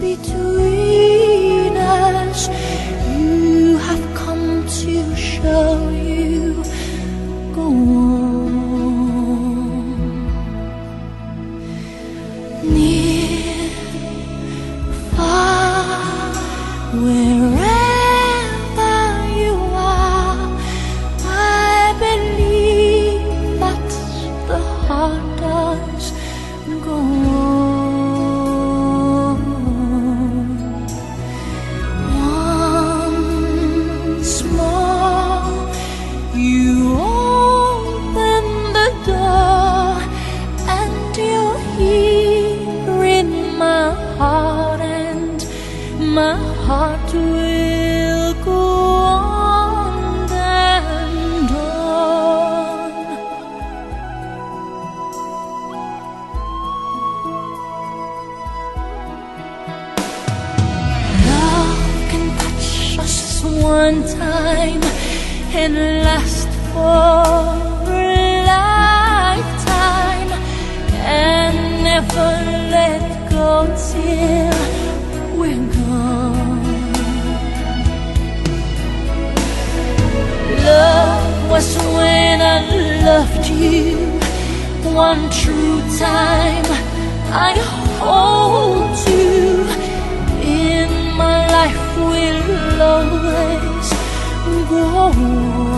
between us. You have come to show you go on. Near, far, wherever you are, I believe that the heart does go on. Once more, you open the door, and you're here in my heart, and my heart will go on and on. Love can touch us one time and last for a lifetime, and never let go till we're gone. Love was when I loved you one true time. I hold you in my life, will always go on.